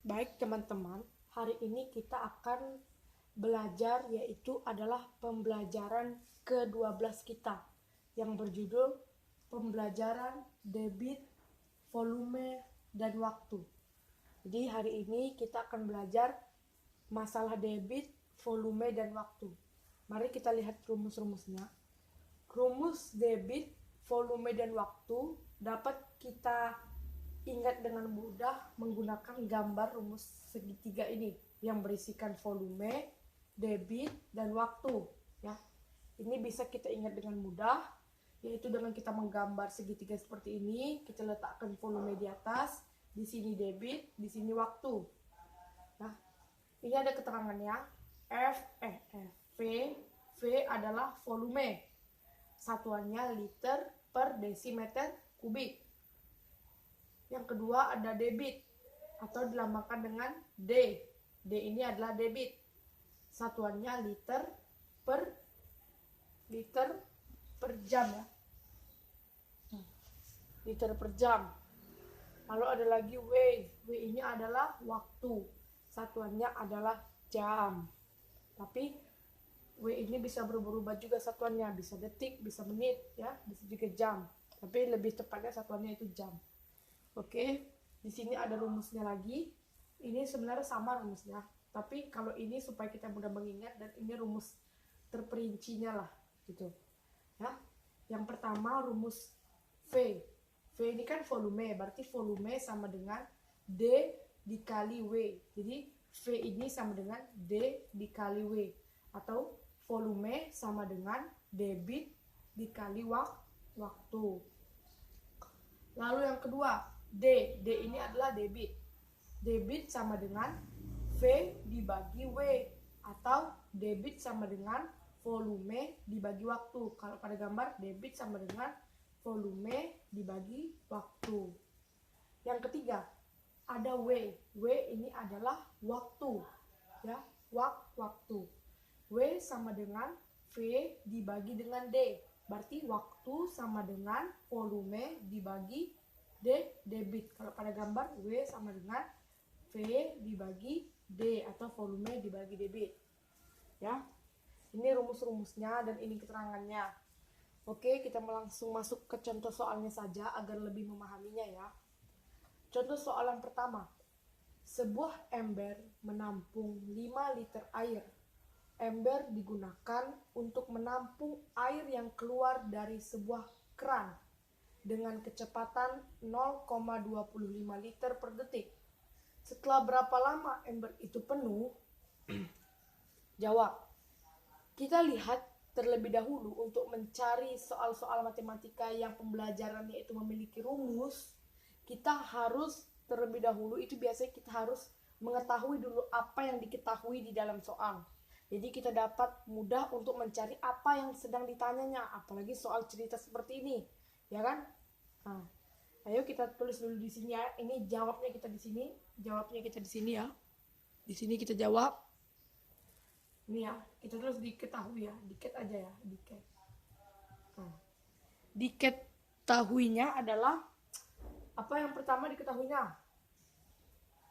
Baik teman-teman, hari ini kita akan belajar yaitu adalah pembelajaran ke-12 kita yang berjudul pembelajaran debit, volume, dan waktu. Jadi hari ini kita akan belajar masalah debit, volume, dan waktu. Mari kita lihat rumus-rumusnya. Rumus debit, volume, dan waktu dapat kita ingat dengan mudah menggunakan gambar rumus segitiga ini yang berisikan volume, debit, dan waktu. Ya, ini bisa kita ingat dengan mudah, yaitu dengan kita menggambar segitiga seperti ini. Kita letakkan volume di atas, di sini debit, di sini waktu. Nah, ini ada keterangannya. V adalah volume. Satuannya liter per desimeter kubik. Yang kedua ada debit atau dilambangkan dengan D. D ini adalah debit. Satuannya liter per jam ya. Liter per jam. Lalu ada lagi W. W ini adalah waktu. Satuannya adalah jam. Tapi W ini bisa berubah-ubah juga satuannya, bisa detik, bisa menit ya, bisa juga jam. Tapi lebih tepatnya satuannya itu jam. Oke, di sini ada rumusnya lagi. Ini sebenarnya sama rumusnya, tapi kalau ini supaya kita mudah mengingat dan ini rumus terperincinya lah, gitu. Ya, yang pertama rumus V. V ini kan volume, berarti volume sama dengan D dikali W. Jadi V ini sama dengan D dikali W, atau volume sama dengan debit dikali waktu. Lalu yang kedua, D ini adalah debit. Debit sama dengan V dibagi W, atau debit sama dengan volume dibagi waktu. Kalau pada gambar, debit sama dengan volume dibagi waktu. Yang ketiga, ada W. W ini adalah waktu. Ya, waktu. W sama dengan V dibagi dengan D. Berarti waktu sama dengan volume dibagi debit. Kalau pada gambar, W sama dengan V dibagi D atau volume dibagi debit. Ya, ini rumus-rumusnya dan ini keterangannya. Oke, kita langsung masuk ke contoh soalnya saja agar lebih memahaminya ya. Contoh soalan pertama. Sebuah ember menampung 5 liter air. Ember digunakan untuk menampung air yang keluar dari sebuah keran dengan kecepatan 0,25 liter per detik. Setelah berapa lama ember itu penuh? Jawab. Kita lihat terlebih dahulu untuk mencari soal-soal matematika yang pembelajarannya itu memiliki rumus. Kita harus terlebih dahulu, itu biasanya kita harus mengetahui dulu apa yang diketahui di dalam soal. Jadi kita dapat mudah untuk mencari apa yang sedang ditanyanya, apalagi soal cerita seperti ini, ya kan? Nah, ayo kita tulis dulu di sini ya. Ini jawabnya kita di sini, ya. Di sini kita jawab. Ini ya, kita terus diketahui ya, diket aja ya, diket. Nah, diketahuinya adalah apa yang pertama diketahuinya?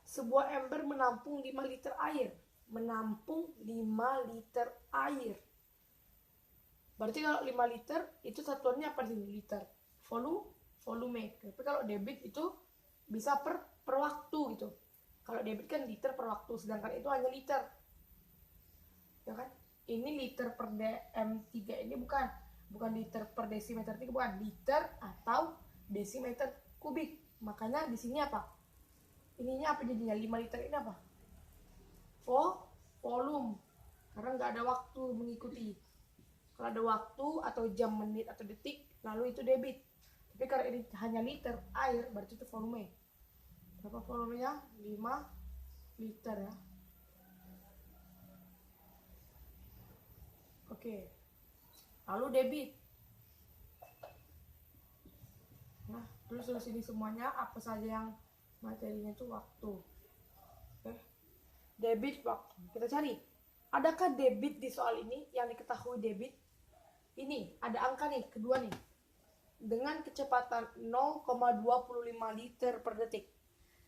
Sebuah ember menampung 5 liter air. Menampung 5 liter air. Berarti kalau 5 liter itu satuannya apa sih? Liter. Volume. Tapi kalau debit itu bisa per waktu gitu. Kalau debit kan liter per waktu, sedangkan itu hanya liter. Ya kan? Ini liter per dm3 ini bukan liter per desimeter 3, bukan liter atau desimeter kubik. Makanya di sini apa? Ininya apa jadinya? 5 liter ini apa? Volume, karena nggak ada waktu mengikuti. Kalau ada waktu atau jam, menit atau detik, lalu itu debit. Tapi kalau ini hanya liter air, berarti itu volume. Berapa volumenya? 5 liter ya. Oke. Lalu debit. Nah, terus ini semuanya apa saja yang materinya itu waktu. Oke. Debit waktu. Kita cari. Adakah debit di soal ini yang diketahui debit? Ini ada angka nih, kedua nih. Dengan kecepatan 0,25 liter per detik.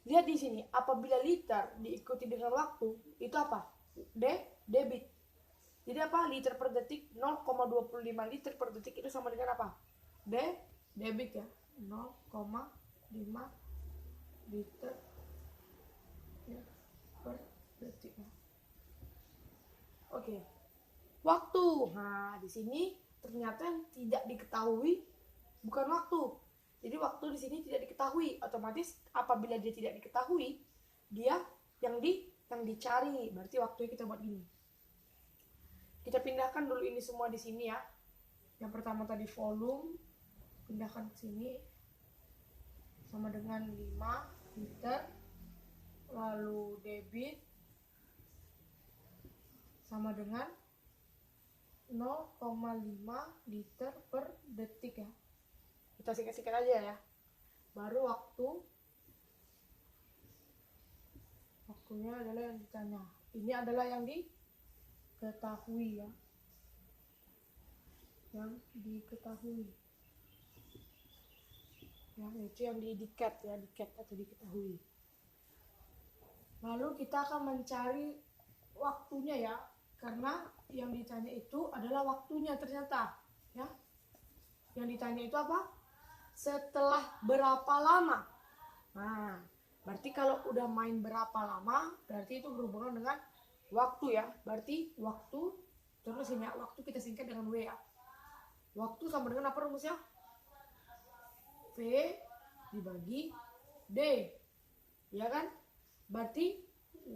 Lihat di sini, apabila liter diikuti dengan waktu, itu apa? Debit. Jadi apa? Liter per detik 0,25 liter per detik itu sama dengan apa? Debit ya. 0,5 liter ya, per detik. Oke. Waktu. Nah, di sini ternyata yang tidak diketahui bukan waktu. Jadi waktu di sini tidak diketahui, otomatis apabila dia tidak diketahui, dia yang dicari. Berarti waktunya kita buat gini. Kita pindahkan dulu ini semua di sini ya. Yang pertama tadi volume, pindahkan ke sini sama dengan 5 liter. Lalu debit sama dengan 0,5 liter per detik ya. Kita singkat-singkat aja ya. Baru waktunya adalah yang ditanya. Ini adalah yang diketahui ya. Yang diketahui. Ya, itu yang dicat ya, dicat atau diketahui. Lalu kita akan mencari waktunya ya, karena yang ditanya itu adalah waktunya ternyata ya. Yang ditanya itu apa? Setelah berapa lama? Nah, berarti kalau udah main berapa lama, berarti itu berhubungan dengan waktu ya. Berarti waktu, terus ini waktu kita singkat dengan W ya. Waktu sama dengan apa rumusnya? V dibagi D. Ya kan? Berarti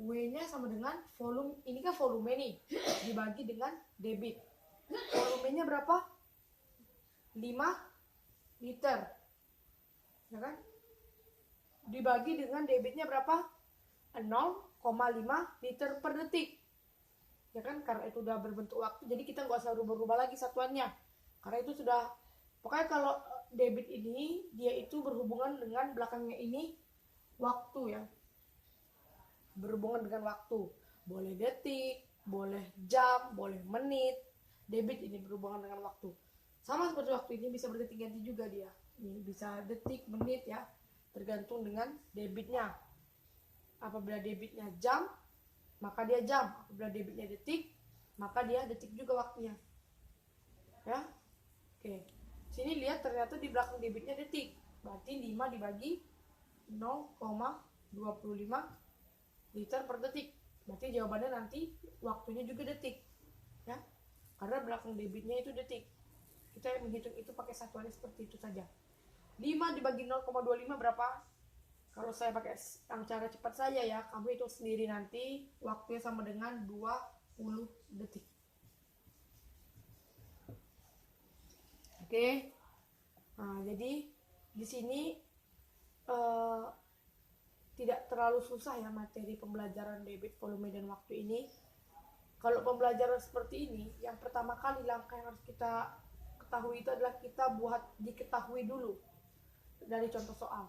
W-nya sama dengan volume. Ini kan volume nih. Dibagi dengan debit. Volumenya berapa? 5 liter, ya kan? Dibagi dengan debitnya berapa? 0,5 liter per detik, ya kan? Karena itu udah berbentuk waktu, jadi kita nggak usah rubah-rubah lagi satuannya, karena itu sudah. Pokoknya kalau debit ini dia itu berhubungan dengan belakangnya ini waktu ya, berhubungan dengan waktu. Boleh detik, boleh jam, boleh menit. Debit ini berhubungan dengan waktu. Sama seperti waktu ini bisa berganti-ganti juga dia. Ini bisa detik, menit ya. Tergantung dengan debitnya. Apabila debitnya jam, maka dia jam. Apabila debitnya detik, maka dia detik juga waktunya. Ya. Oke. Sini lihat ternyata di belakang debitnya detik. Berarti 5 dibagi 0,25 liter per detik. Berarti jawabannya nanti waktunya juga detik. Ya. Karena belakang debitnya itu detik. Kita menghitung itu pakai satuannya seperti itu saja. 5 dibagi 0,25 berapa? Kalau saya pakai yang cara cepat saja ya, kamu hitung sendiri nanti. Waktunya sama dengan 20 detik. Oke. Nah, jadi di sini tidak terlalu susah ya materi pembelajaran debit, volume, dan waktu ini. Kalau pembelajaran seperti ini, yang pertama kali langkah yang harus kita ketahui itu adalah kita buat diketahui dulu dari contoh soal.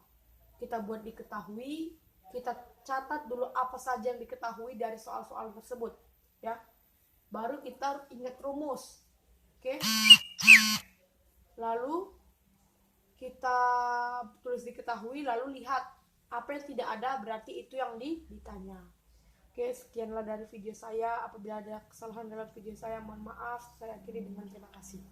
Kita buat diketahui, kita catat dulu apa saja yang diketahui dari soal-soal tersebut ya. Baru kita ingat rumus. Oke. Lalu kita tulis diketahui, lalu lihat apa yang tidak ada, berarti itu yang ditanya. Oke, sekianlah dari video saya. Apabila ada kesalahan dalam video saya, mohon maaf. Saya akhiri dengan terima kasih.